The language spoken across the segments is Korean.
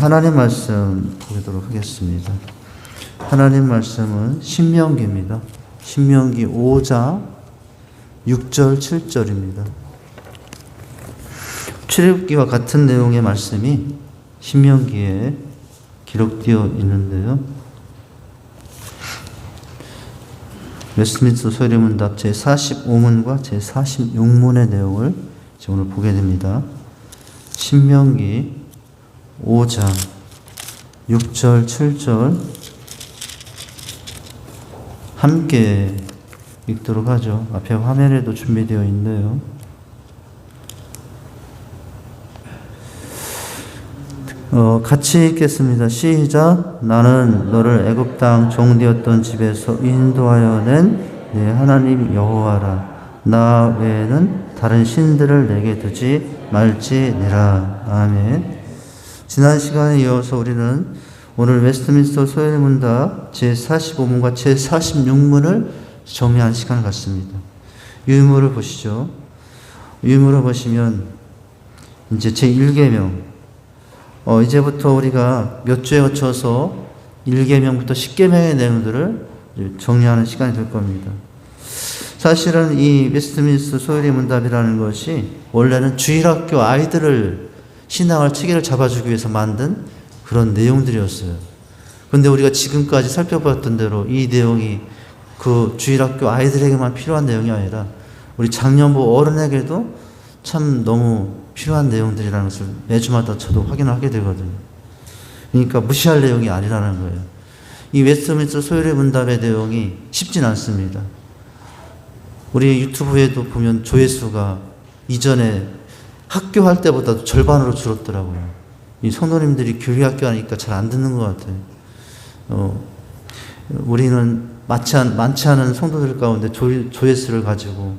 하나님 말씀 보도록 하겠습니다. 하나님 말씀은 신명기입니다. 신명기 5장 6절 7절입니다. 출애굽기와 같은 내용의 말씀이 신명기에 기록되어 있는데요. 웨스트민스터 소리문답 제45문과 제46문의 내용을 오늘 보게 됩니다. 신명기 5장 6절 7절 함께 읽도록 하죠. 앞에 화면에도 준비되어 있는데요. 같이 읽겠습니다. 시작. 나는 너를 애굽 땅 종되었던 집에서 인도하여 낸 내 하나님 여호와라. 나 외에는 다른 신들을 내게 두지 말지니라. 아멘. 지난 시간에 이어서 우리는 오늘 웨스트민스터 소회문답 제45문과 제46문을 정리한 시간을 갖습니다. 유물을 보시죠. 유물을 보시면 이제 제1계명 이제부터 우리가 몇 주에 거쳐서 1계명부터 10계명의 내용들을 정리하는 시간이 될 겁니다. 사실은 이 웨스트민스터 소회리 문답이라는 것이 원래는 주일학교 아이들을 신앙을 체계를 잡아주기 위해서 만든 그런 내용들이었어요. 그런데 우리가 지금까지 살펴봤던 대로 이 내용이 그 주일학교 아이들에게만 필요한 내용이 아니라 우리 장년부 어른에게도 참 너무 필요한 내용들이라는 것을 매주마다 저도 확인을 하게 되거든요. 그러니까 무시할 내용이 아니라는 거예요. 이 웨스트민스터 소회리 문답의 내용이 쉽진 않습니다. 우리 유튜브에도 보면 조회수가 이전에 학교 할 때보다도 절반으로 줄었더라고요. 이 성도님들이 교리학교 하니까 잘 안 듣는 것 같아요. 우리는 많지 않은 성도들 가운데 조회수를 가지고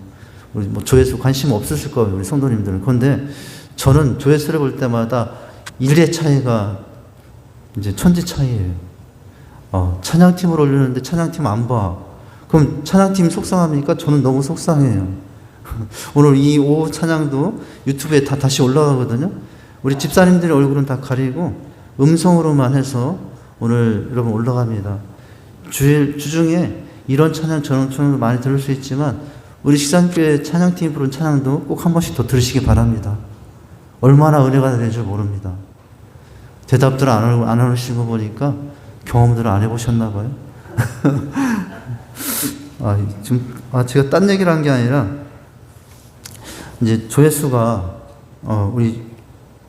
우리 조회수 관심 없으실 거예요, 우리 성도님들은. 그런데 저는 조회수를 볼 때마다 일의 차이가 이제 천지 차이예요. 찬양팀을 올리는데 찬양팀 안 봐. 그럼 찬양팀 속상합니까? 저는 너무 속상해요. 오늘 이 오후 찬양도 유튜브에 다시 올라가거든요. 우리 집사님들의 얼굴은 다 가리고 음성으로만 해서 오늘 여러분 올라갑니다. 주중에 이런 찬양 저런 찬양도 많이 들을 수 있지만 우리 식산교회 찬양팀이 부른 찬양도 꼭 한 번씩 더 들으시기 바랍니다. 얼마나 은혜가 되는 줄 모릅니다. 대답들 안 하시는 거 보니까 경험들을 안 해보셨나 봐요. 제가 딴 얘기를 한 게 아니라 이제 조회수가 우리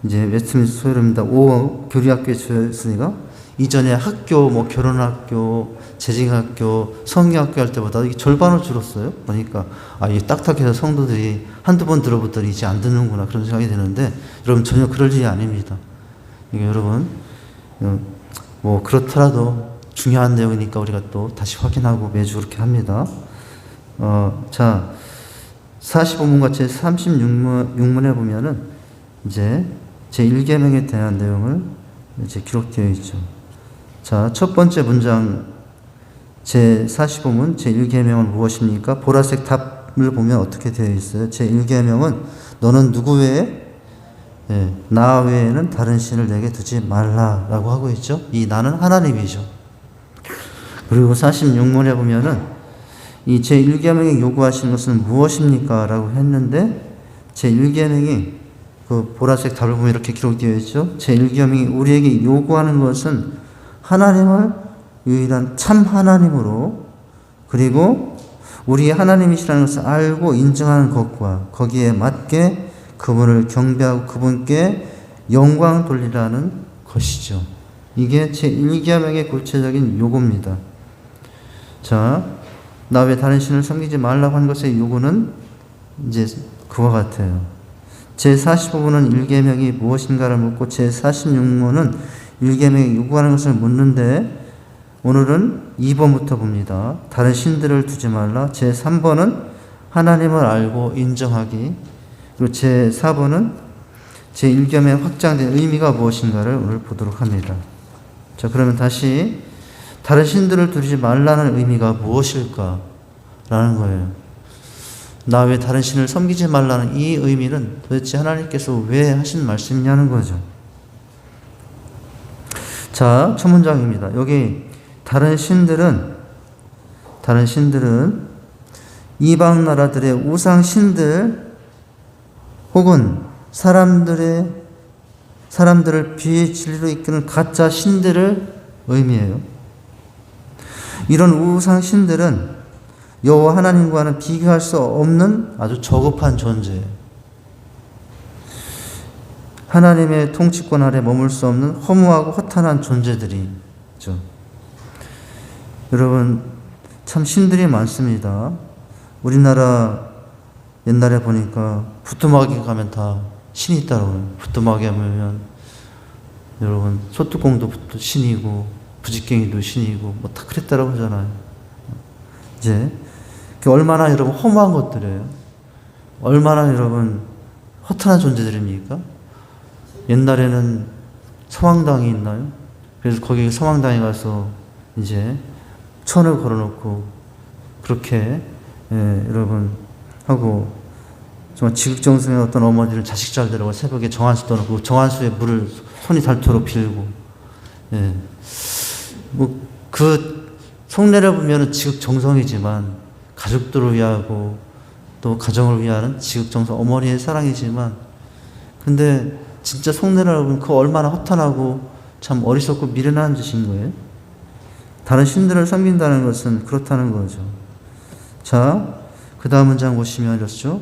이제 웨스트민스터 소회입니다. 5 교리학교에 조회수가 이전에 학교 결혼학교, 재직학교, 성경학교 할 때보다 이게 절반으로 줄었어요. 보니까 이게 딱딱해서 성도들이 한두 번 들어보더니 이제 안 듣는구나 그런 생각이 드는데 여러분 전혀 그럴 일이 아닙니다. 이게 여러분 그렇더라도 중요한 내용이니까 우리가 또 다시 확인하고 매주 그렇게 합니다. 자, 45문과 제36문에 보면은 이제 제1계명에 대한 내용을 이제 기록되어 있죠. 자, 첫 번째 문장 제45문 제1계명은 무엇입니까? 보라색 답을 보면 어떻게 되어 있어요? 제1계명은 너는 누구 외에 나 외에는 다른 신을 내게 두지 말라라고 하고 있죠. 이 나는 하나님이죠. 그리고 46문에 보면은 이 제1계명이 요구하시는 것은 무엇입니까? 라고 했는데 제1계명이 그 보라색 답을 보면 이렇게 기록되어 있죠. 제1계명이 우리에게 요구하는 것은 하나님을 유일한 참 하나님으로 그리고 우리 하나님이시라는 것을 알고 인정하는 것과 거기에 맞게 그분을 경배하고 그분께 영광 돌리라는 것이죠. 이게 제1계명의 구체적인 요구입니다. 자, 나 왜 다른 신을 섬기지 말라고 한 것의 요구는 이제 그와 같아요. 제45문은 1계명이 무엇인가를 묻고 제46문은 1계명이 요구하는 것을 묻는데 오늘은 2번부터 봅니다. 다른 신들을 두지 말라. 제3번은 하나님을 알고 인정하기. 그리고 제4번은 제1계명의 확장된 의미가 무엇인가를 오늘 보도록 합니다. 자, 그러면 다시 다른 신들을 두지 말라는 의미가 무엇일까? 라는 거예요. 나 왜 다른 신을 섬기지 말라는 이 의미는 도대체 하나님께서 왜 하신 말씀이냐는 거죠. 자, 첫 문장입니다. 여기 다른 신들은 이방 나라들의 우상 신들 혹은 사람들을 비진리로 이끄는 가짜 신들을 의미해요. 이런 우상 신들은 여호와 하나님과는 비교할 수 없는 아주 저급한 존재예요. 하나님의 통치권 아래 머물 수 없는 허무하고 허탄한 존재들이죠. 여러분, 참 신들이 많습니다. 우리나라 옛날에 보니까 부뚜막에 가면 다 신이 있다고. 부뚜막에 가면 여러분 소뚜껑도 신이고 부지깽이도 신이고 뭐 다 그랬다고 하잖아요. 이제 얼마나 여러분 허무한 것들이에요. 얼마나 여러분 허탄한 존재들입니까? 옛날에는 성황당이 있나요? 그래서 거기 성황당에 가서 이제 천을 걸어놓고 그렇게 여러분 하고 정말 지극정성의 어떤 어머니를 자식 잘 되라고 새벽에 정한수 떠놓고 정한수에 물을 손이 닳도록 빌고 뭐 그 속내를 보면은 지극정성이지만 가족들을 위하고 또 가정을 위하는 지극정성 어머니의 사랑이지만 근데 진짜 속내를 보면 그 얼마나 허탄하고 참 어리석고 미련한 짓인 거예요. 다른 신들을 섬긴다는 것은 그렇다는 거죠. 자, 그 다음 문장 보시면 이렇죠.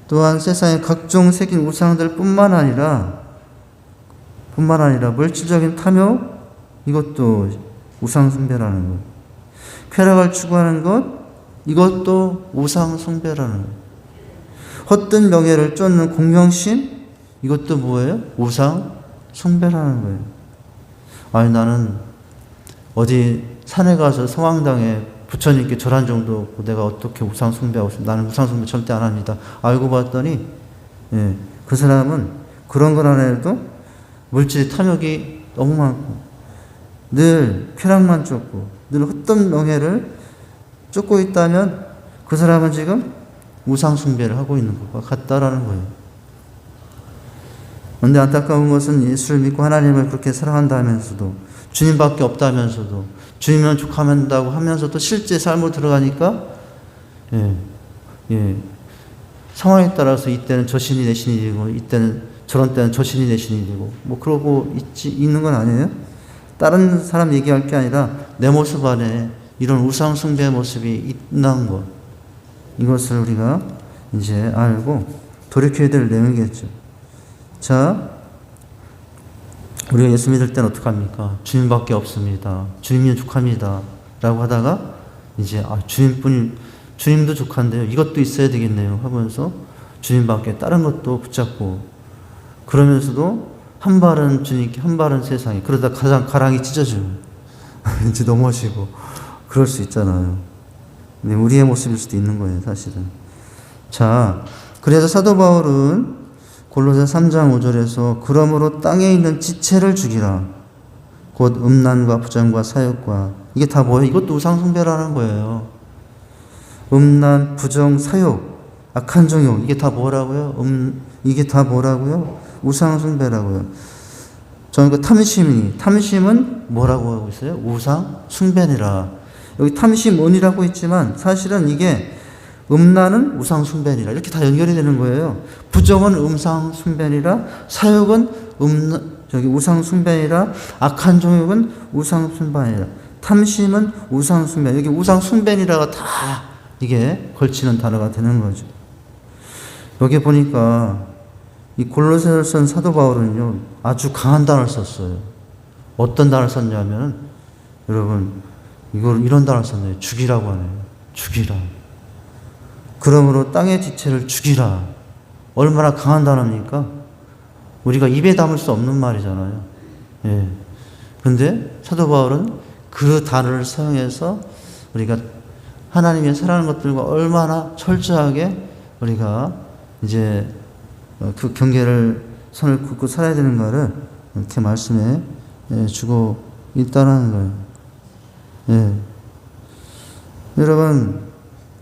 또한 세상의 각종 새긴 우상들 뿐만 아니라 물질적인 탐욕, 이것도 우상 숭배라는 것. 쾌락을 추구하는 것, 이것도 우상 숭배라는 것. 헛된 명예를 쫓는 공명심, 이것도 뭐예요? 우상 숭배라는 거예요. 아니 나는 어디 산에 가서 성황당에 부처님께 절한 정도 없고 내가 어떻게 우상 숭배하고 있어? 나는 우상 숭배 절대 안 합니다. 알고 봤더니 그 사람은 그런 건 안 해도 물질 탐욕이 너무 많고 늘 쾌락만 쫓고 늘 헛된 명예를 쫓고 있다면 그 사람은 지금 우상 숭배를 하고 있는 것과 같다라는 거예요. 그런데 안타까운 것은 예수를 믿고 하나님을 그렇게 사랑한다면서도 주님밖에 없다면서도 주님만 족하면다고 하면서도 실제 삶으로 들어가니까 상황에 따라서 이때는 저 신이 내 신이 되고 이때는 저런 때는 저 신이 내 신이 되고 뭐 그러고 있는 건 아니에요. 다른 사람 얘기할 게 아니라 내 모습 안에 이런 우상 숭배의 모습이 있는 것, 이것을 우리가 이제 알고 돌이켜야 될 내용이겠죠. 자, 우리가 예수 믿을 때는 어떡합니까? 주님밖에 없습니다. 주님이 족합니다. 라고 하다가 이제 주님도 족한데요. 이것도 있어야 되겠네요. 하면서 주님밖에 다른 것도 붙잡고 그러면서도 한 발은 주님께 한 발은 세상에 그러다 가랑이 찢어지고 이제 넘어지고 그럴 수 있잖아요. 근데 우리의 모습일 수도 있는 거예요. 사실은. 자, 그래서 사도 바울은 골로새 3장 5절에서 그러므로 땅에 있는 지체를 죽이라. 곧 음란과 부정과 사욕과 이게 다 뭐예요? 이것도 우상숭배라는 거예요. 음란, 부정, 사욕, 악한 정욕 이게 다 뭐라고요? 이게 다 뭐라고요? 우상숭배라고요. 저는 그 탐심은 뭐라고 하고 있어요? 우상숭배니라. 여기 탐심은이라고 있지만 사실은 이게 음란은 우상숭배니라 이렇게 다 연결이 되는 거예요. 부정은 음상숭배니라, 사욕은 우상숭배니라, 악한 정욕은 우상숭배니라, 탐심은 우상숭배. 여기 우상숭배니라가 다 이게 걸치는 단어가 되는 거죠. 여기 보니까 이 골로새를 쓴 사도 바울은요 아주 강한 단어를 썼어요. 어떤 단어를 썼냐면 여러분 이런 단어를 썼네요. 죽이라고 하네요. 죽이라. 그러므로 땅의 지체를 죽이라. 얼마나 강한 단어입니까? 우리가 입에 담을 수 없는 말이잖아요. 그런데 사도 바울은 그 단어를 사용해서 우리가 하나님의 사랑하는 것들과 얼마나 철저하게 우리가 이제 그 경계를 선을 긋고 살아야 되는가를 이렇게 말씀해 주고 있다는 거예요. 여러분,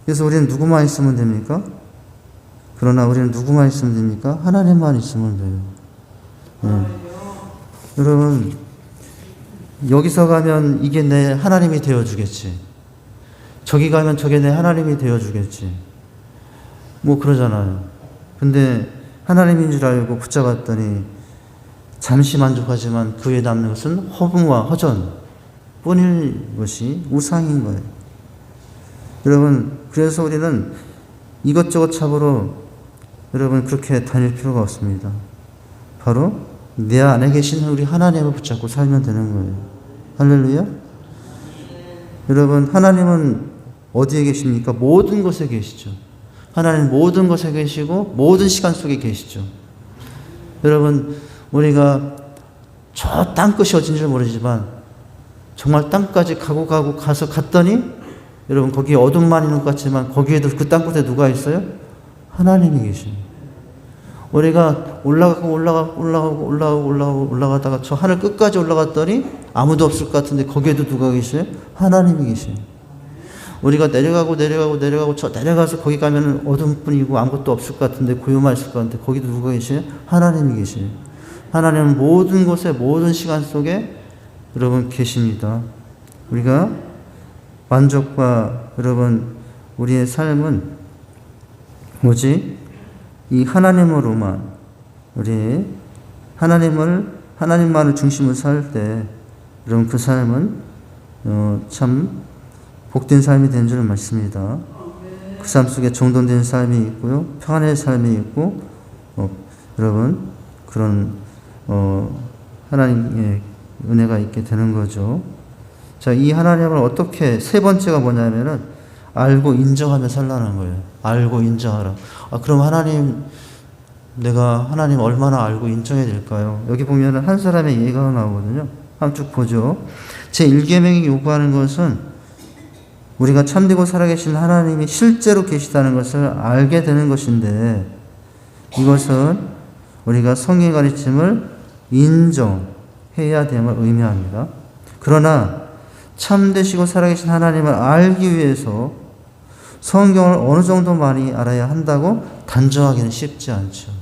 그래서 우리는 누구만 있으면 됩니까? 그러나 우리는 누구만 있으면 됩니까? 하나님만 있으면 돼요. 여러분, 여기서 가면 이게 내 하나님이 되어주겠지. 저기 가면 저게 내 하나님이 되어주겠지. 뭐 그러잖아요. 근데 하나님인 줄 알고 붙잡았더니 잠시 만족하지만 그 위에 남는 것은 허무와 허전 뿐일 것이 우상인 거예요. 여러분, 그래서 우리는 이것저것 잡으러 여러분 그렇게 다닐 필요가 없습니다. 바로 내 안에 계신 우리 하나님을 붙잡고 살면 되는 거예요. 할렐루야. 여러분, 하나님은 어디에 계십니까? 모든 곳에 계시죠. 하나님 모든 곳에 계시고 모든 시간 속에 계시죠. 여러분, 우리가 저 땅끝이 어딘지 모르지만 정말 땅까지 가서 갔더니 여러분 거기에 어둠만 있는 것 같지만 거기에도 그 땅끝에 누가 있어요? 하나님이 계십니다. 우리가 올라가다가 저 하늘 끝까지 올라갔더니 아무도 없을 것 같은데 거기에도 누가 계셔요? 하나님이 계셔요. 우리가 내려가고 저 내려가서 거기 가면 어둠뿐이고 아무것도 없을 것 같은데 고요만 있을 것 같은데 거기도 누가 계셔요? 하나님이 계셔요. 하나님은 모든 곳에 모든 시간 속에 여러분 계십니다. 우리가 만족과 여러분 우리의 삶은 오직 이 하나님으로만 우리 하나님만을 중심으로 살 때 여러분 그 삶은 참 복된 삶이 되는 줄 믿습니다. 그 삶 속에 정돈된 삶이 있고요, 평안의 삶이 있고 여러분 그런 하나님의 은혜가 있게 되는 거죠. 자, 이 하나님을 어떻게 세 번째가 뭐냐면은 알고 인정하며 살라는 거예요. 알고 인정하라. 그럼 하나님 내가 하나님 얼마나 알고 인정해야 될까요? 여기 보면은 한 사람의 예가 나오거든요. 한번 쭉 보죠. 제1계명이 요구하는 것은 우리가 참되고 살아계신 하나님이 실제로 계시다는 것을 알게 되는 것인데 이것은 우리가 성경의 가르침을 인정해야 됨을 의미합니다. 그러나 참되시고 살아계신 하나님을 알기 위해서 성경을 어느 정도 많이 알아야 한다고 단정하기는 쉽지 않죠.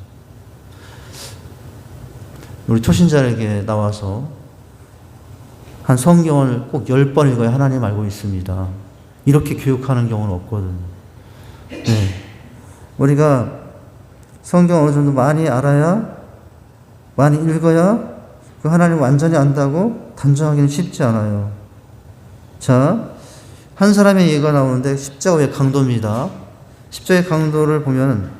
우리 초신자에게 나와서 한 성경을 꼭 10번 읽어야 하나님 알고 있습니다. 이렇게 교육하는 경우는 없거든요. 네. 우리가 성경 어느 정도 많이 알아야, 많이 읽어야 그 하나님 완전히 안다고 단정하기는 쉽지 않아요. 자, 한 사람의 예가 나오는데 십자가의 강도입니다. 십자가의 강도를 보면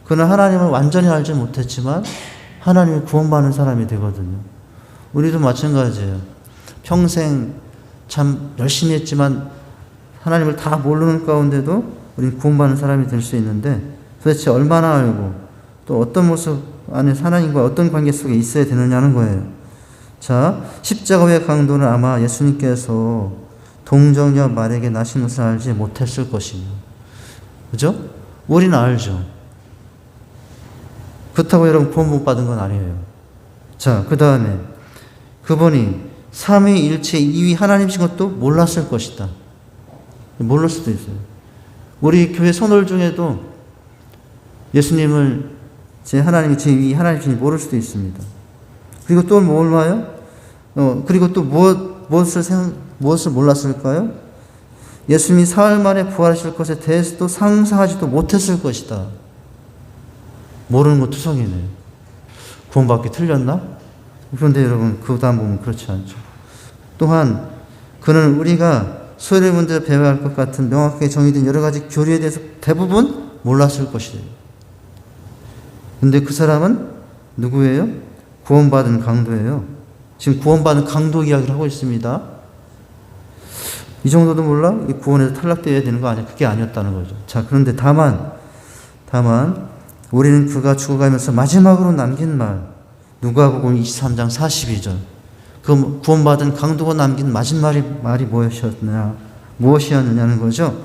그는 하나님을 완전히 알지 못했지만 하나님을 구원받는 사람이 되거든요. 우리도 마찬가지예요. 평생 참 열심히 했지만 하나님을 다 모르는 가운데도 우리는 구원받는 사람이 될 수 있는데 도대체 얼마나 알고 또 어떤 모습 안에 하나님과 어떤 관계 속에 있어야 되느냐는 거예요. 자, 십자가의 강도는 아마 예수님께서 동정녀 말에게 나신 것을 알지 못했을 것이며, 그죠? 우리는 알죠. 그렇다고 여러분 구원 못 받은 건 아니에요. 자, 그 다음에 그분이 삼위일체 이위 하나님이신 것도 몰랐을 것이다. 모를 수도 있어요. 우리 교회 선월 중에도 예수님을 하나님이 제2위 하나님이신지 모를 수도 있습니다. 그리고 또 뭘 봐요? 그리고 또 무엇을 몰랐을까요? 예수님이 사흘 만에 부활하실 것에 대해서도 상상하지도 못했을 것이다. 모르는 거 투성이네요. 구원받기 틀렸나? 그런데 여러분 그 다음 보면 그렇지 않죠. 또한 그는 우리가 소리문제를 배워야 할 것 같은 명확하게 정의된 여러 가지 교리에 대해서 대부분 몰랐을 것이에요. 근데 그 사람은 누구예요? 구원받은 강도예요. 지금 구원받은 강도 이야기를 하고 있습니다. 이 정도도 몰라? 이 구원에서 탈락되어야 되는 거 아니야? 그게 아니었다는 거죠. 자, 그런데 다만 우리는 그가 죽어가면서 마지막으로 남긴 말, 누가복음 23장 42절. 그 구원받은 강도가 남긴 마지막 말이 무엇이었느냐는 거죠.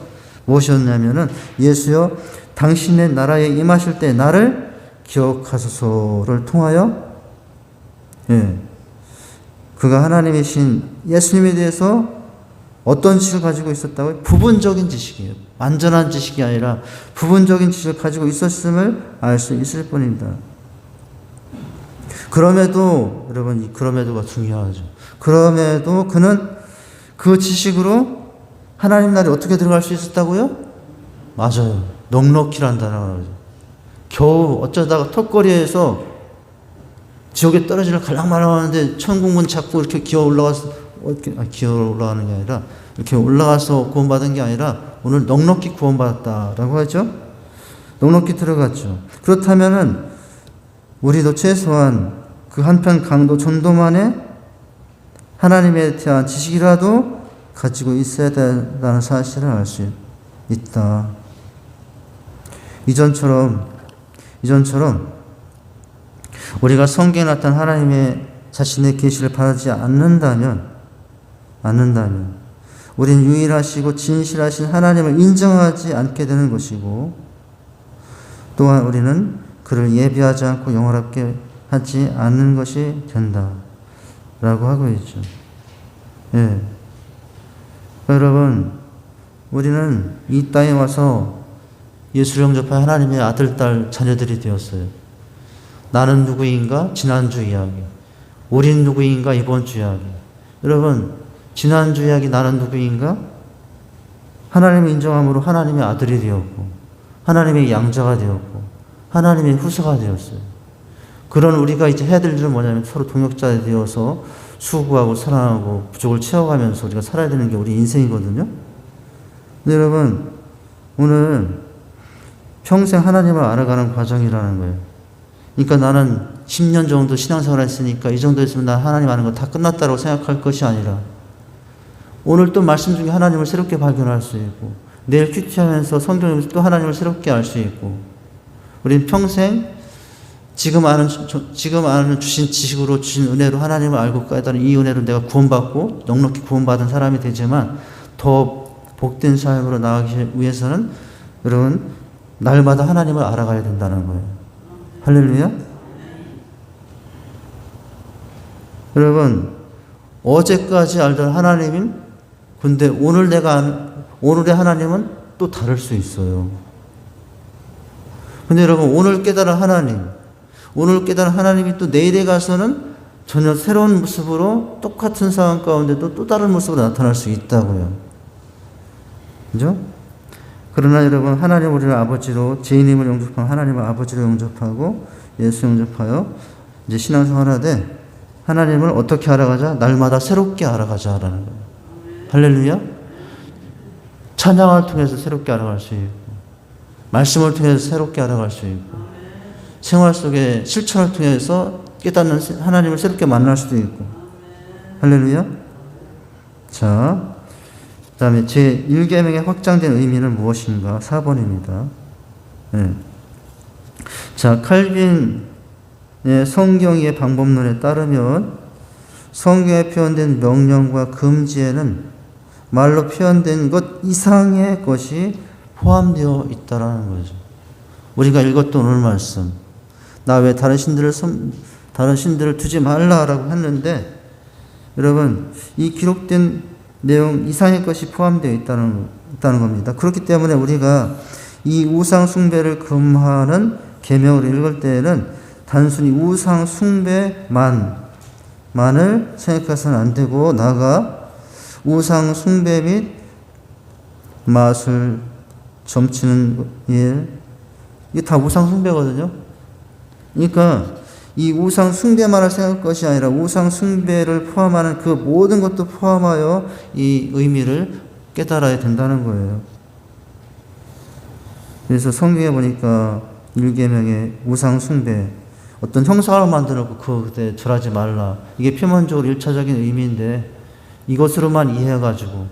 무엇이었냐면은 예수여 당신의 나라에 임하실 때 나를 기억하소서를 통하여 그가 하나님이신 예수님에 대해서 어떤 지식을 가지고 있었다고요? 부분적인 지식이에요. 완전한 지식이 아니라 부분적인 지식을 가지고 있었음을 알 수 있을 뿐입니다. 그럼에도 여러분, 이 그럼에도가 중요하죠. 그럼에도 그는 그 지식으로 하나님 나라에 어떻게 들어갈 수 있었다고요? 맞아요. 넉넉히란다는 거죠. 겨우 어쩌다가 턱걸이에서 지옥에 떨어지려 갈랑말랑하는데 천국문 잡고 이렇게 기어 올라가서, 기어 올라가는 게 아니라 이렇게 올라가서 구원받은 게 아니라 오늘 넉넉히 구원받았다라고 하죠. 넉넉히 들어갔죠. 그렇다면은 우리도 최소한 그 한편 강도 전도만의 하나님에 대한 지식이라도 가지고 있어야 된다는 사실을 알 수 있다. 이전처럼 우리가 성경에 나타난 하나님의 자신의 계시를 바라지 않는다면 우리는 유일하시고 진실하신 하나님을 인정하지 않게 되는 것이고, 또한 우리는 그를 예비하지 않고 영원하게 하지 않는 것이 된다 라고 하고 있죠. 예. 여러분, 우리는 이 땅에 와서 예수를 영접한 하나님의 아들, 딸, 자녀들이 되었어요. 나는 누구인가? 지난주 이야기. 우린 누구인가? 이번 주 이야기. 여러분, 지난주 이야기 나는 누구인가? 하나님을 인정함으로 하나님의 아들이 되었고, 하나님의 양자가 되었고, 하나님의 후사가 되었어요. 그런 우리가 이제 해야 될 일은 뭐냐면 서로 동역자 되어서 수고하고 사랑하고 부족을 채워가면서 우리가 살아야 되는 게 우리 인생이거든요. 근데 여러분, 오늘 평생 하나님을 알아가는 과정이라는 거예요. 그러니까 나는 10년 정도 신앙생활을 했으니까 이 정도 했으면 난 하나님 아는 거 다 끝났다고 생각할 것이 아니라, 오늘 또 말씀 중에 하나님을 새롭게 발견할 수 있고, 내일 큐티하면서 성경에서 또 하나님을 새롭게 알 수 있고, 우리는 평생 지금 아는 주신 지식으로 주신 은혜로 하나님을 알고 깨달은 이 은혜로 내가 구원받고 넉넉히 구원받은 사람이 되지만, 더 복된 삶으로 나아가기 위해서는 여러분 날마다 하나님을 알아가야 된다는 거예요. 할렐루야. 여러분, 어제까지 알던 하나님은, 근데 오늘의 하나님은 또 다를 수 있어요. 근데 여러분, 오늘 깨달은 하나님이 또 내일에 가서는 전혀 새로운 모습으로 똑같은 상황 가운데도 또 다른 모습으로 나타날 수 있다고요. 그죠? 그러나 여러분, 하나님 우리를 아버지로, 죄인임을 영접하고 하나님을 아버지로 영접하고 예수 영접하여 이제 신앙생활 하되 하나님을 어떻게 알아가자? 날마다 새롭게 알아가자라는 거예요. 할렐루야. 찬양을 통해서 새롭게 알아갈 수 있고, 말씀을 통해서 새롭게 알아갈 수 있고, 생활 속에 실천을 통해서 깨닫는 하나님을 새롭게 만날 수도 있고. 할렐루야. 자, 그 다음에 제1계명의 확장된 의미는 무엇인가? 4번입니다. 네. 자, 칼빈의 성경의 방법론에 따르면 성경에 표현된 명령과 금지에는 말로 표현된 것 이상의 것이 포함되어 있다는 거죠. 우리가 읽었던 오늘 말씀, 나 왜 다른 신들을 두지 말라라고 했는데, 여러분, 이 기록된 내용 이상의 것이 포함되어 있다는 겁니다. 그렇기 때문에 우리가 이 우상 숭배를 금하는 계명을 읽을 때에는 단순히 우상 숭배만을 생각해서는 안 되고, 나아가 우상 숭배 및 마술, 점치는 일, 이게 다 우상 숭배거든요. 그러니까 이 우상 숭배만을 생각할 것이 아니라 우상 숭배를 포함하는 그 모든 것도 포함하여 이 의미를 깨달아야 된다는 거예요. 그래서 성경에 보니까 1계명의 우상 숭배, 어떤 형상을 만들어 놓고 그때 절하지 말라, 이게 표면적으로 1차적인 의미인데, 이것으로만 이해해가지고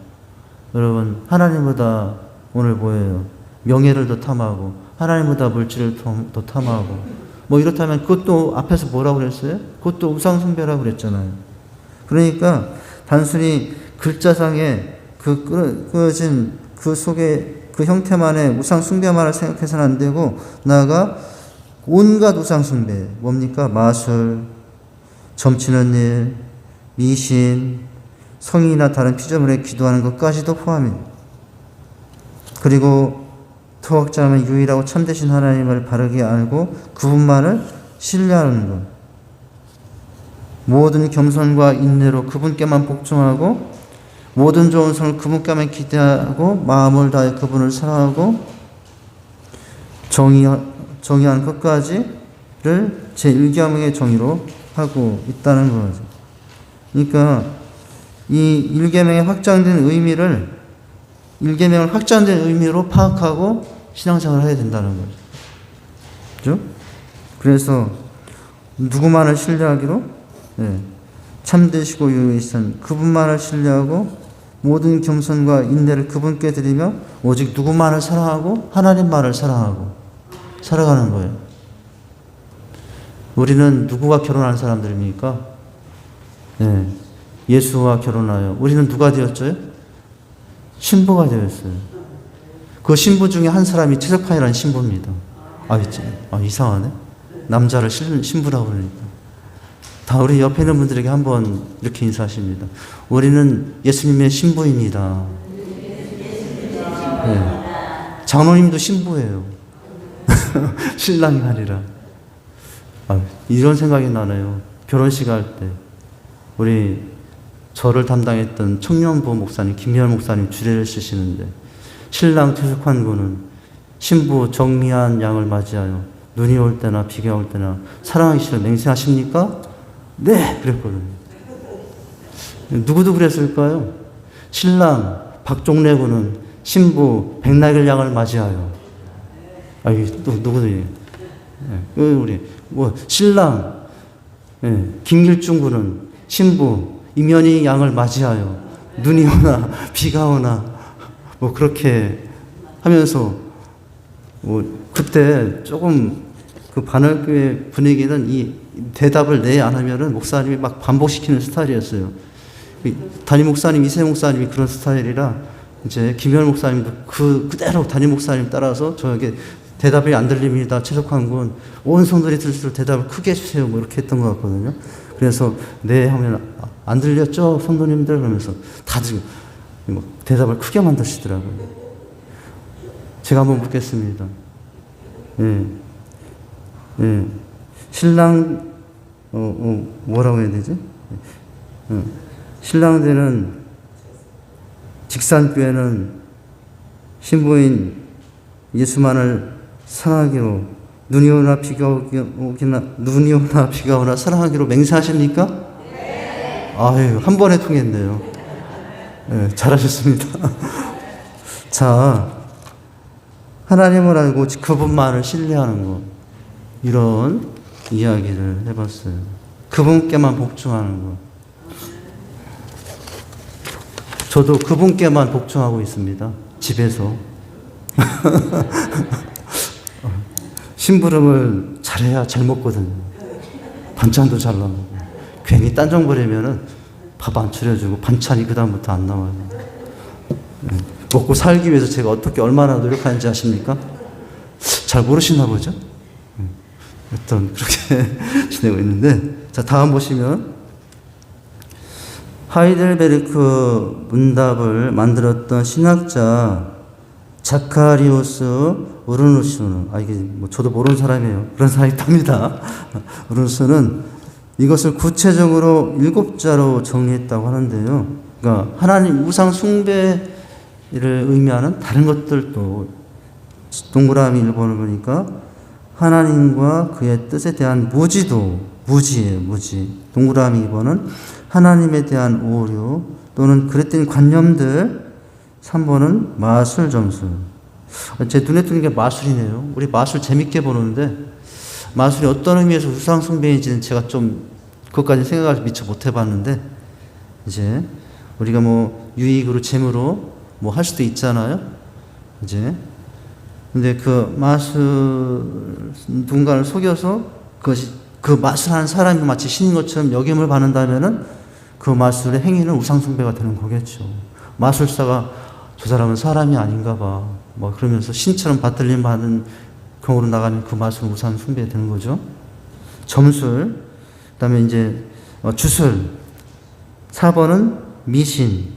여러분 하나님보다 오늘 뭐예요? 명예를 더 탐하고 하나님보다 물질을 더 탐하고, 뭐 이렇다면 그것도 앞에서 뭐라고 그랬어요? 그것도 우상 숭배라고 그랬잖아요. 그러니까 단순히 글자상에 그어진 그 속에 그 형태만의 우상 숭배만을 생각해서는 안 되고, 나아가 온갖 우상 숭배, 뭡니까? 마술, 점치는 일, 미신, 성이나 다른 피조물에 기도하는 것까지도 포함해요. 그리고 토학자는 유일하고 참되신 하나님을 바르게 알고 그분만을 신뢰하는 것. 모든 겸손과 인내로 그분께만 복종하고 모든 좋은 선을 그분께만 기대하고 마음을 다해 그분을 사랑하고 정의한 것까지를 제1계명의 정의로 하고 있다는 거죠. 그러니까 이 1계명의 확장된 의미를 1계명을 확장된 의미로 파악하고 신앙생활을 해야 된다는 거죠. 그죠? 그래서 누구만을 신뢰하기로? 네. 참되시고 유의신 그분만을 신뢰하고 모든 겸손과 인내를 그분께 드리며 오직 누구만을 사랑하고 하나님만을 사랑하고 살아가는 거예요. 우리는 누구와 결혼하는 사람들입니까? 네. 예수와 결혼하여 우리는 누가 되었죠? 신부가 되었어요. 그 신부 중에 한 사람이 최석환이라는 신부입니다. 이상하네. 남자를 신부라고 그러니까. 다 우리 옆에 있는 분들에게 한번 이렇게 인사하십니다. 우리는 예수님의 신부입니다. 네. 장로님도 신부예요. 신랑이 아니라. 이런 생각이 나네요. 결혼식 할 때 우리 저를 담당했던 청년부 목사님 김미열 목사님 주례를 쓰시는데 신랑 최석환 군은 신부 정미한 양을 맞이하여 눈이 올 때나 비가 올 때나 사랑하기 싫어 맹세하십니까? 네! 그랬거든요. 누구도 그랬을까요? 신랑 박종래 군은 신부 백날길 양을 맞이하여 또 누구들이 우리 신랑 김길중 군은 신부 이면희 양을 맞이하여 눈이 오나 비가 오나 그렇게 하면서 그때 조금 그 반월교회 분위기는 이 대답을 네 안 하면은 목사님이 막 반복시키는 스타일이었어요. 담임 목사님, 이세 목사님이 그런 스타일이라 이제 김현 목사님도 그대로 담임 목사님 따라서 저에게 대답이 안 들립니다. 최석환 군 온 성도들이 들을수록 대답을 크게 해주세요. 이렇게 했던 것 같거든요. 그래서 네 하면 안 들렸죠, 성도님들 그러면서 다들 대답을 크게 만드시더라고요. 제가 한번 묻겠습니다. 신랑 뭐라고 해야 되지? 신랑들은 직산교회는 신부인 예수만을 사랑하기로 눈이 오나 비가 오나 사랑하기로 맹세하십니까? 네. 한 번에 통했네요. 네, 잘하셨습니다. 자, 하나님을 알고 그분만을 신뢰하는 것, 이런 이야기를 해봤어요. 그분께만 복종하는 것. 저도 그분께만 복종하고 있습니다. 집에서. 심부름을 잘해야 잘 먹거든요. 반찬도 잘 나오고. 괜히 딴정 부리면은 밥 안 차려주고 반찬이 그다음부터 안 나와요. 먹고 살기 위해서 제가 어떻게 얼마나 노력하는지 아십니까? 잘 모르시나 보죠? 어떤 그렇게 지내고 있는데, 자, 다음 보시면 하이델베르크 문답을 만들었던 신학자 자카리우스 우르누스는, 이게 저도 모르는 사람이에요. 그런 사람이 있답니다. 우르누스는 이것을 구체적으로 7자로 정리했다고 하는데요. 그러니까 하나님 우상 숭배를 의미하는 다른 것들도 동그라미 1번을 보니까 하나님과 그의 뜻에 대한 무지예요, 무지. 동그라미 2번은 하나님에 대한 오류 또는 그랬던 관념들. 3번은 마술 점수. 제 눈에 띄는 게 마술이네요. 우리 마술 재밌게 보는데 마술이 어떤 의미에서 우상 숭배인지는 제가 좀 그것까지 생각을 미처 못 해봤는데, 이제 우리가 유익으로 재물로 할 수도 있잖아요. 이제 근데 그 마술 누군가를 속여서 그것이 그 마술하는 사람이 마치 신인 것처럼 여김을 받는다면은 그 마술의 행위는 우상 숭배가 되는 거겠죠. 마술사가 저 사람은 사람이 아닌가 봐 그러면서 신처럼 받들림 받는 경우로 나가는 그 마술은 우상 숭배가 되는 거죠. 점술, 그다음에 이제 주술, 4번은 미신,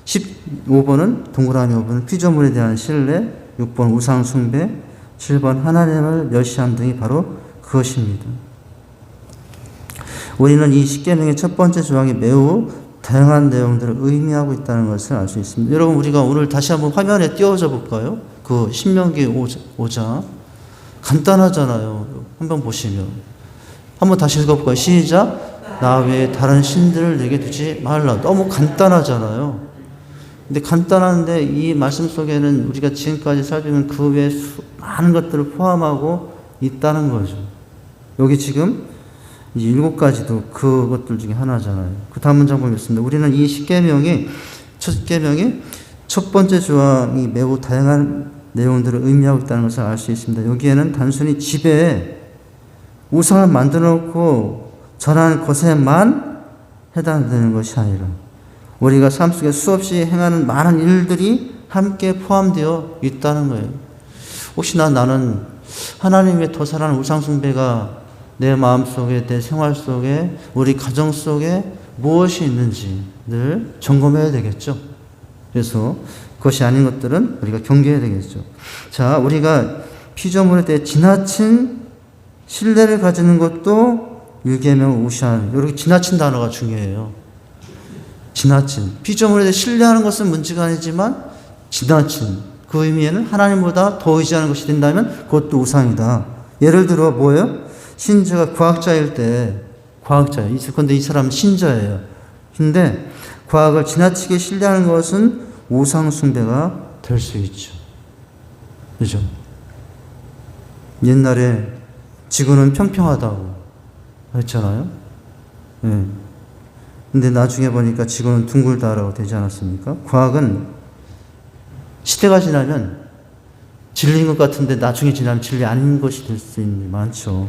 15번은 동그라미 5번은 피조물에 대한 신뢰, 6번 우상 숭배, 7번 하나님을 멸시함 등이 바로 그것입니다. 우리는 이 십계명의 첫 번째 조항이 매우 다양한 내용들을 의미하고 있다는 것을 알 수 있습니다. 여러분, 우리가 오늘 다시 한번 화면에 띄워줘 볼까요? 그 신명기 5장. 간단하잖아요. 한번 보시면. 한번 다시 읽어볼까요? 시작. 나 외에 다른 신들을 내게 두지 말라. 너무 간단하잖아요. 근데 간단한데 이 말씀 속에는 우리가 지금까지 살펴본 그 외에 많은 것들을 포함하고 있다는 거죠. 여기 지금 7가지도 그것들 중에 하나잖아요. 그 다음 문장 보겠습니다. 우리는 이 십계명이 첫 번째 조항이 매우 다양한 내용들을 의미하고 있다는 것을 알 수 있습니다. 여기에는 단순히 집에 우상을 만들어 놓고 전하는 것에만 해당되는 것이 아니라 우리가 삶 속에 수없이 행하는 많은 일들이 함께 포함되어 있다는 거예요. 혹시나 나는 하나님의 더 사랑하는 우상숭배가 내 마음속에, 내 생활 속에, 우리 가정 속에 무엇이 있는지 늘 점검해야 되겠죠. 그래서 그것이 아닌 것들은 우리가 경계해야 되겠죠. 자, 우리가 피조물에 대해 지나친 신뢰를 가지는 것도 율계명을 무시하는, 여기 지나친 단어가 중요해요. 지나친. 피조물에 대해 신뢰하는 것은 문제가 아니지만 지나친. 그 의미에는 하나님보다 더 의지하는 것이 된다면 그것도 우상이다. 예를 들어 뭐예요? 신자가 과학자일 때, 과학자예요. 근데 이 사람은 신자예요. 근데 과학을 지나치게 신뢰하는 것은 우상숭배가 될 수 있죠. 그죠? 옛날에 지구는 평평하다고 했잖아요. 네. 근데 나중에 보니까 지구는 둥글다라고 되지 않았습니까? 과학은 시대가 지나면 진리인 것 같은데 나중에 지나면 진리 아닌 것이 될 수 있는 많죠.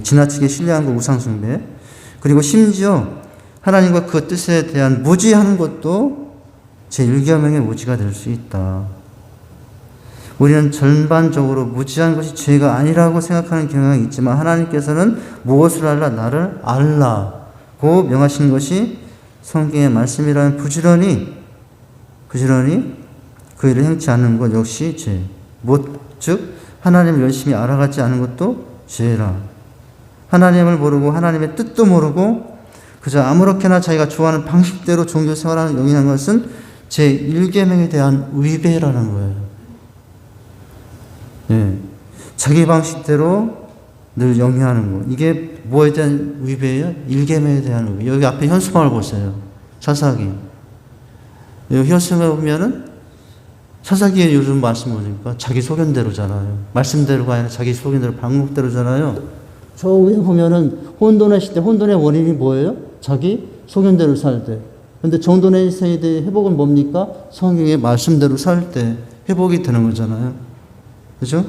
지나치게 신뢰한 거 우상숭배. 그리고 심지어 하나님과 그 뜻에 대한 무지하는 것도 제1계명의 무지가 될 수 있다. 우리는 전반적으로 무지한 것이 죄가 아니라고 생각하는 경향이 있지만 하나님께서는 무엇을 알라? 나를 알라고 명하신 것이 성경의 말씀이라면 부지런히 그 일을 행치 않는 것 역시 죄. 즉 하나님을 열심히 알아가지 않은 것도 죄라. 하나님을 모르고 하나님의 뜻도 모르고 그저 아무렇게나 자기가 좋아하는 방식대로 종교 생활을 영위하는 것은 제1계명에 대한 위배라는 거예요. 네. 자기 방식대로 늘 영위하는 거. 이게 뭐에 대한 위배예요? 1계명에 대한 위배. 여기 앞에 현수막을 보세요. 사사기. 여기 현수막을 보면은 사사기에 요즘 말씀 보니까 자기 소견대로잖아요. 말씀대로가 아니라 자기 소견대로 방법대로잖아요. 저 위에 보면은 혼돈의 시대, 혼돈의 원인이 뭐예요? 자기 소견대로 살 때. 근데 정돈의 세대의 회복은 뭡니까? 성경의 말씀대로 살 때 회복이 되는 거잖아요. 그죠?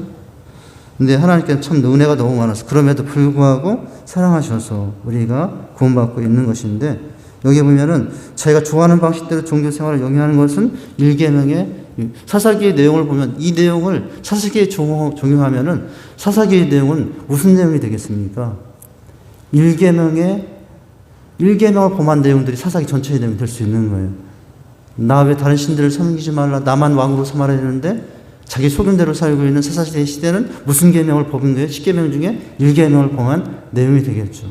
근데 하나님께는 참 은혜가 너무 많아서 그럼에도 불구하고 사랑하셔서 우리가 구원받고 있는 것인데 여기 보면은 자기가 좋아하는 방식대로 종교 생활을 영위하는 것은 1계명의 사사기의 내용을 보면 이 내용을 사사기에 적용하면은 사사기의 내용은 무슨 내용이 되겠습니까? 1계명을 범한 내용들이 사사기 전체의 내용이 될 수 있는 거예요. 나 왜 다른 신들을 섬기지 말라. 나만 왕으로 삼아야 되는데 자기 소견대로 살고 있는 사사시대 시대는 무슨 계명을 범한 거예요? 10계명 중에 1계명을 범한 내용이 되겠죠.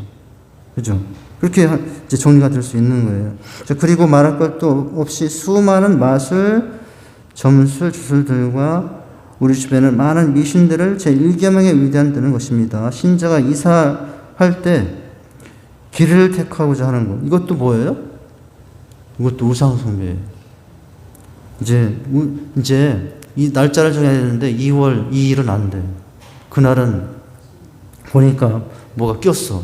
그죠? 그렇게 이제 정리가 될 수 있는 거예요. 그리고 말할 것도 없이 수많은 마술, 점술, 주술들과 우리 주변에 많은 미신들을 제1계명에 위대한다는 것입니다. 신자가 이사할 때 길을 택하고자 하는 것. 이것도 뭐예요? 이것도 우상숭배예요. 이제 이 날짜를 정해야 되는데 2월 2일은 안 돼. 그날은 보니까 뭐가 꼈어.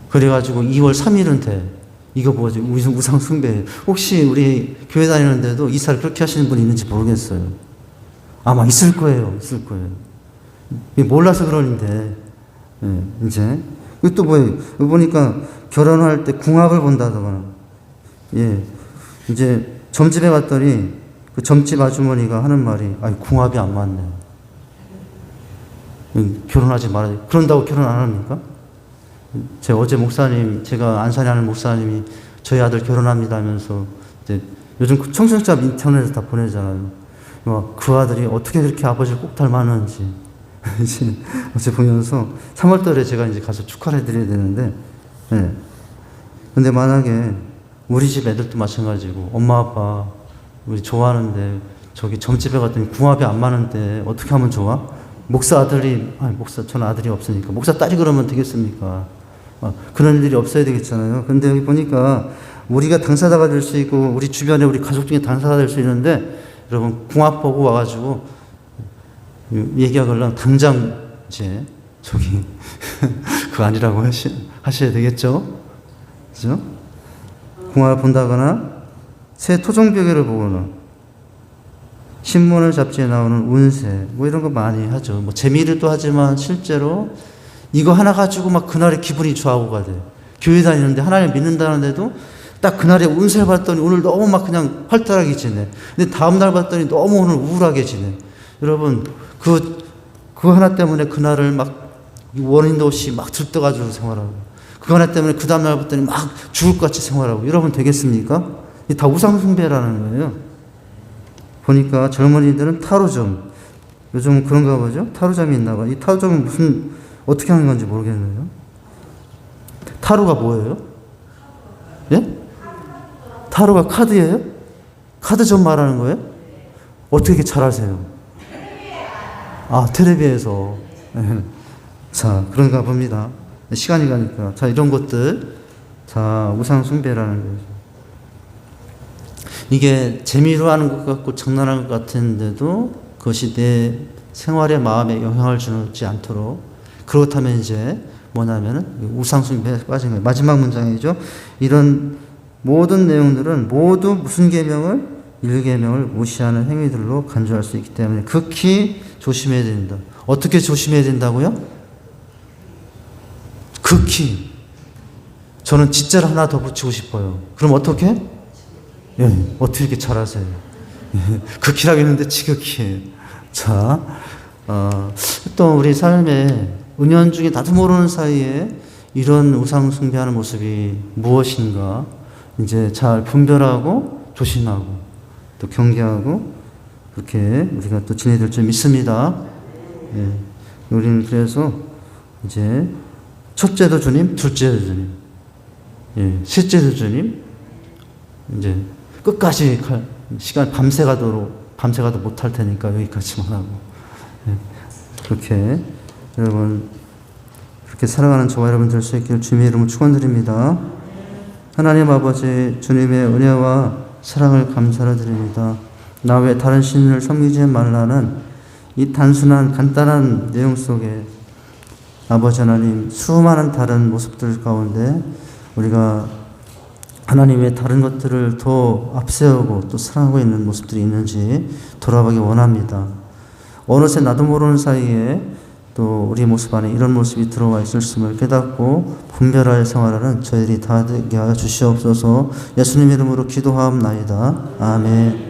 그래가지고 2월 3일은 돼. 이거 뭐지? 우상숭배. 혹시 우리 교회 다니는데도 이사를 그렇게 하시는 분이 있는지 모르겠어요. 아마 있을 거예요. 있을 거예요. 몰라서 그러는데. 네, 이제. 또 뭐예요? 보니까 결혼할 때 궁합을 본다더라. 예. 이제 점집에 갔더니 그 점집 아주머니가 하는 말이, 아니, 궁합이 안 맞네. 결혼하지 말아야 돼. 그런다고 결혼 안 합니까? 어제 목사님, 제가 안산에 하는 목사님이 저희 아들 결혼합니다 하면서 이제 요즘 청소년자 인터넷에서 다 보내잖아요. 그 아들이 어떻게 그렇게 아버지를 꼭 닮았는지. 이제 어제 보면서 3월 달에 제가 이제 가서 축하를 해드려야 되는데, 예. 근데 만약에 우리 집 애들도 마찬가지고, 엄마, 아빠, 우리 좋아하는데, 저기 점집에 갔더니 궁합이 안 맞는데, 어떻게 하면 좋아? 목사 아들이, 아니, 저는 아들이 없으니까, 목사 딸이 그러면 되겠습니까? 그런 일이 없어야 되겠잖아요. 근데 여기 보니까, 우리가 당사자가 될 수 있고, 우리 주변에 우리 가족 중에 당사자가 될 수 있는데, 여러분, 궁합 보고 와가지고, 얘기하려면 당장, 이제, 저기, 그거 아니라고 하셔야 되겠죠? 그죠? 궁합을 본다거나, 새 토종벽에를 보거나, 신문을 잡지에 나오는 운세, 뭐 이런 거 많이 하죠. 뭐 재미를 하지만 실제로 이거 하나 가지고 막 그날의 기분이 좌우가 돼. 교회 다니는데 하나님 믿는다는데도 딱 그날에 운세를 봤더니 오늘 너무 막 그냥 활달하게 지내. 근데 다음날 봤더니 너무 오늘 우울하게 지내. 여러분, 그거 하나 때문에 그날을 막 원인도 없이 막 들떠가지고 생활하고, 그거 하나 때문에 그 다음날 봤더니 막 죽을 것 같이 생활하고, 여러분 되겠습니까? 이게 다 우상숭배라는 거예요. 보니까 젊은이들은 타로점, 요즘 그런가 보죠? 타로점이 있나 봐. 이 타로점은 어떻게 하는 건지 모르겠네요. 타로가 뭐예요? 예? 타로가 카드예요? 카드점 말하는 거예요? 어떻게 이렇게 잘 아세요? 텔레비에서. 자, 그런가 봅니다. 시간이 가니까. 자, 이런 것들. 자, 우상숭배라는 거죠. 이게 재미로 하는 것 같고 장난하는 것 같은데도 그것이 내 생활에 마음에 영향을 주지 않도록, 그렇다면 이제 뭐냐면은 우상숭배에 빠진 거예요. 마지막 문장이죠. 이런 모든 내용들은 모두 무슨 계명을? 1계명을 무시하는 행위들로 간주할 수 있기 때문에 극히 조심해야 된다. 어떻게 조심해야 된다고요? 극히. 저는 진짜를 하나 더 붙이고 싶어요. 그럼 어떻게? 예, 어떻게 이렇게 잘하세요? 예, 극히라고 했는데 지극히. 자, 또 우리 삶에 은연중에 나도 모르는 사이에 이런 우상 숭배하는 모습이 무엇인가 이제 잘 분별하고 조심하고 또 경계하고 그렇게 우리가 또 지내야 될 줄 믿습니다. 예, 우리는 그래서 이제 첫째도 주님, 둘째도 주님, 예, 셋째도 주님, 이제 끝까지 시간 밤새 가도 못할 테니까 여기까지만 하고, 예, 그렇게 여러분 그렇게 살아가는 저와 여러분 될 수 있기를 주님의 이름으로 축원드립니다. 하나님 아버지, 주님의 은혜와 사랑을 감사를 드립니다. 나 외 다른 신을 섬기지 말라는 이 단순한 간단한 내용 속에 아버지 하나님, 수많은 다른 모습들 가운데 우리가 하나님의 다른 것들을 더 앞세우고 또 사랑하고 있는 모습들이 있는지 돌아보기 원합니다. 어느새 나도 모르는 사이에 또 우리 모습 안에 이런 모습이 들어와 있을음을 깨닫고 분별하여 생활하는 저희들이 다 되게 하여 주시옵소서. 예수님 이름으로 기도하옵나이다. 아멘.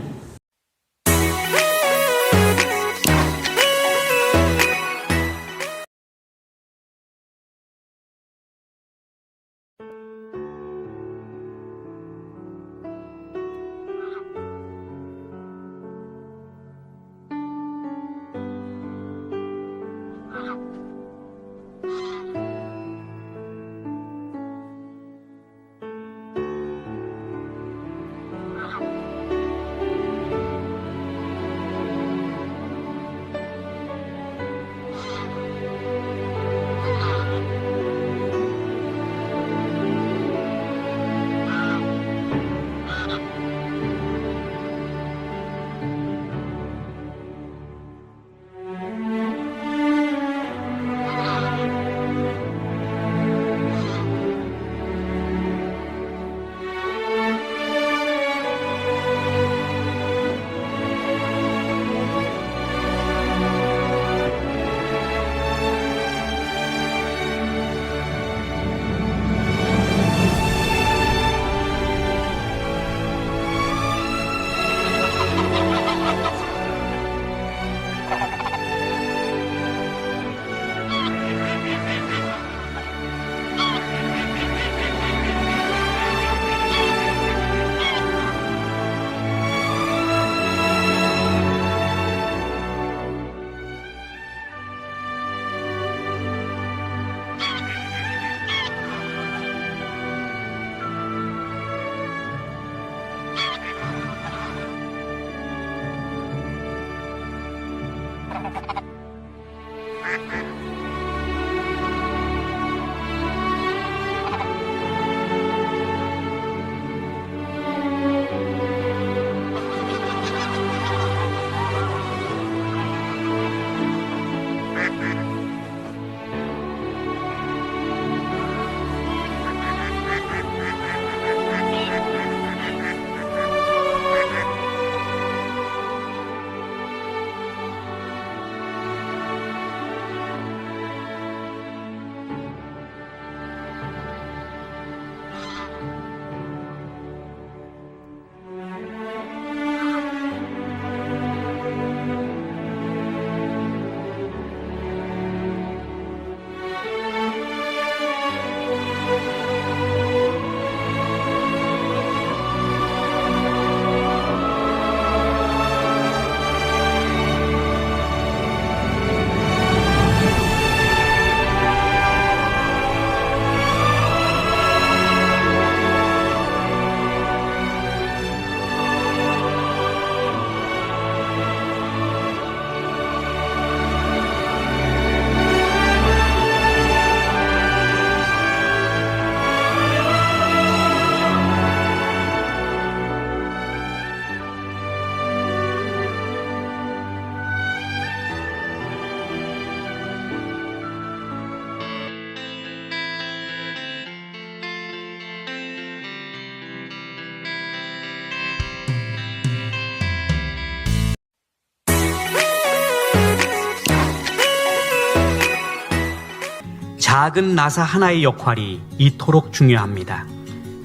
작은 나사 하나의 역할이 이토록 중요합니다.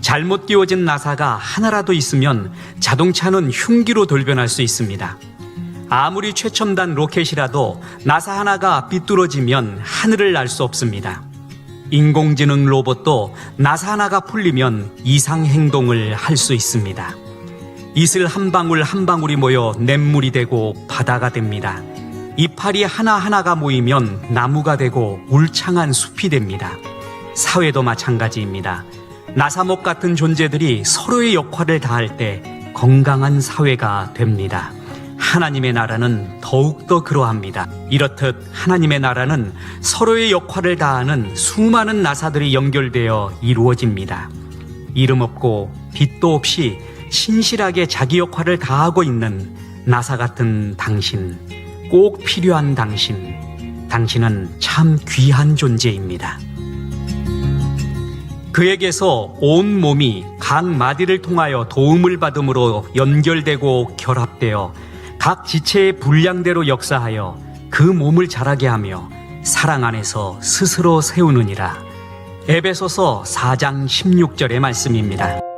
잘못 끼워진 나사가 하나라도 있으면 자동차는 흉기로 돌변할 수 있습니다. 아무리 최첨단 로켓이라도 나사 하나가 삐뚤어지면 하늘을 날 수 없습니다. 인공지능 로봇도 나사 하나가 풀리면 이상 행동을 할 수 있습니다. 이슬 한 방울 한 방울이 모여 냇물이 되고 바다가 됩니다. 이파리 하나하나가 모이면 나무가 되고 울창한 숲이 됩니다. 사회도 마찬가지입니다. 나사목 같은 존재들이 서로의 역할을 다할 때 건강한 사회가 됩니다. 하나님의 나라는 더욱더 그러합니다. 이렇듯 하나님의 나라는 서로의 역할을 다하는 수많은 나사들이 연결되어 이루어집니다. 이름 없고 빛도 없이 신실하게 자기 역할을 다하고 있는 나사 같은 당신, 꼭 필요한 당신은 참 귀한 존재입니다. 그에게서 온 몸이 각 마디를 통하여 도움을 받음으로 연결되고 결합되어 각 지체의 분량대로 역사하여 그 몸을 자라게 하며 사랑 안에서 스스로 세우느니라. 에베소서 4장 16절의 말씀입니다.